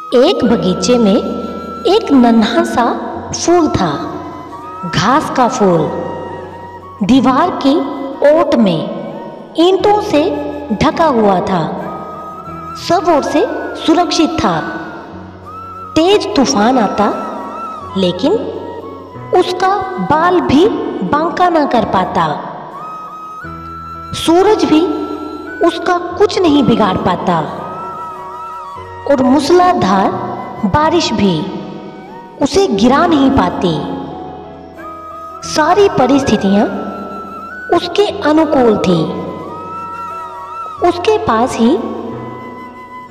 एक बगीचे में एक नन्हा सा फूल था, घास का फूल। दीवार की ओट में ईंटों से ढका हुआ था, सब ओर से सुरक्षित था। तेज तूफान आता, लेकिन उसका बाल भी बांका ना कर पाता। सूरज भी उसका कुछ नहीं बिगाड़ पाता, और मूसलाधार बारिश भी उसे गिरा नहीं पाती। सारी परिस्थितियां उसके अनुकूल थी। उसके पास ही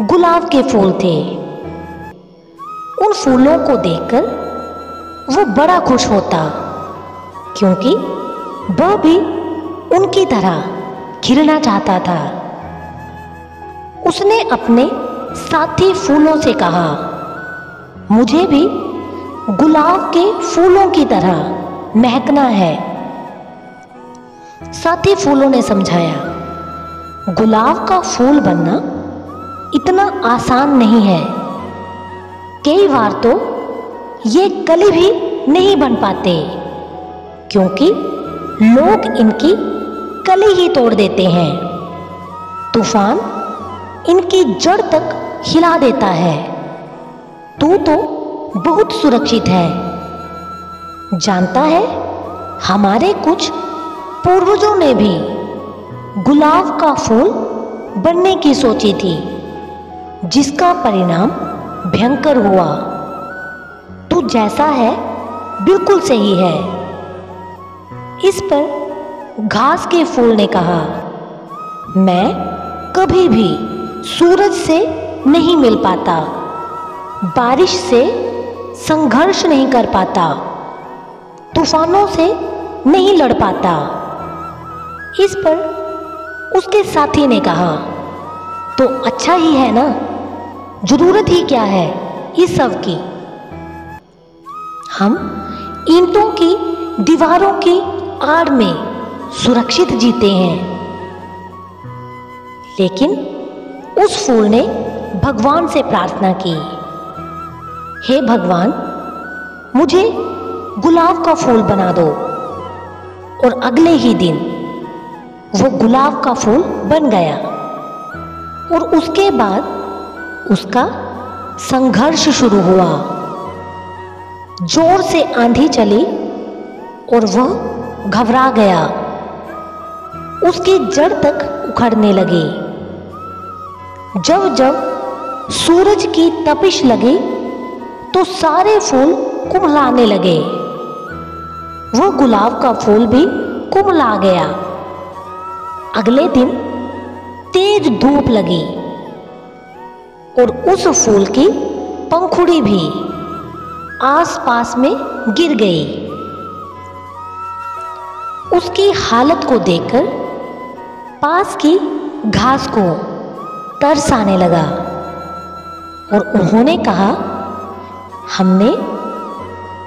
गुलाब के फूल थे। उन फूलों को देखकर वो बड़ा खुश होता, क्योंकि वह भी उनकी तरह खिलना चाहता था। उसने अपने साथी फूलों से कहा, मुझे भी गुलाब के फूलों की तरह महकना है। साथी फूलों ने समझाया, गुलाब का फूल बनना इतना आसान नहीं है। कई बार तो ये कली भी नहीं बन पाते, क्योंकि लोग इनकी कली ही तोड़ देते हैं। तूफान इनकी जड़ तक हिला देता है। तू तो बहुत सुरक्षित है। जानता है, हमारे कुछ पूर्वजों ने भी गुलाब का फूल बनने की सोची थी, जिसका परिणाम भयंकर हुआ। तू जैसा है बिल्कुल सही है। इस पर घास के फूल ने कहा, मैं कभी भी सूरज से नहीं मिल पाता, बारिश से संघर्ष नहीं कर पाता, तूफानों से नहीं लड़ पाता। इस पर उसके साथी ने कहा, तो अच्छा ही है ना, जरूरत ही क्या है इस सब की। हम ईंटों की दीवारों की आड़ में सुरक्षित जीते हैं। लेकिन उस फूल ने भगवान से प्रार्थना की, हे भगवान, मुझे गुलाब का फूल बना दो। और अगले ही दिन वो गुलाब का फूल बन गया। और उसके बाद उसका संघर्ष शुरू हुआ। जोर से आंधी चली और वह घबरा गया। उसकी जड़ तक उखड़ने लगी। जब जब सूरज की तपिश लगी तो सारे फूल कुम्हलाने लगे। वो गुलाब का फूल भी कुम्हला गया। अगले दिन तेज धूप लगी और उस फूल की पंखुड़ी भी आसपास में गिर गई। उसकी हालत को देखकर पास की घास को तरस आने लगा और उन्होंने कहा, हमने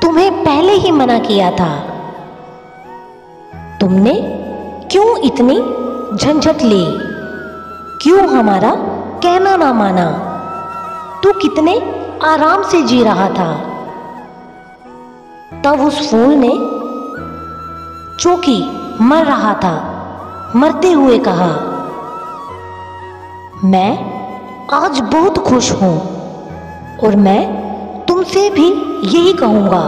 तुम्हें पहले ही मना किया था। तुमने क्यों इतनी झंझट ली? क्यों हमारा कहना ना माना? तू कितने आराम से जी रहा था। तब उस फूल ने, जो कि मर रहा था, मरते हुए कहा, मैं आज बहुत खुश हूं और मैं तुमसे भी यही कहूंगा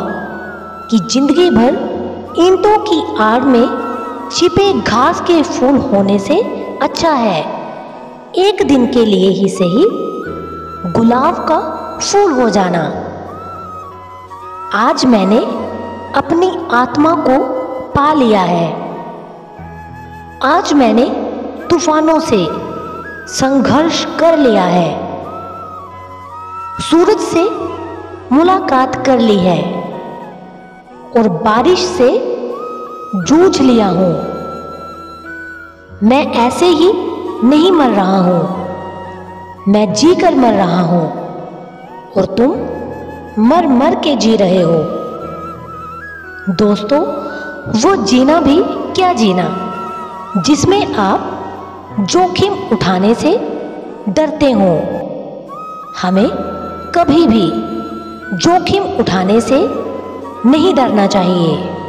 कि जिंदगी भर ईंटों की आड़ में छिपे घास के फूल होने से अच्छा है एक दिन के लिए ही सही गुलाब का फूल हो जाना। आज मैंने अपनी आत्मा को पा लिया है। आज मैंने तूफानों से संघर्ष कर लिया है, सूरज से मुलाकात कर ली है और बारिश से जूझ लिया हूं। मैं ऐसे ही नहीं मर रहा हूं, मैं जी कर मर रहा हूं और तुम मर मर के जी रहे हो। दोस्तों, वो जीना भी क्या जीना जिसमें आप जोखिम उठाने से डरते हो। हमें कभी भी जोखिम उठाने से नहीं डरना चाहिए।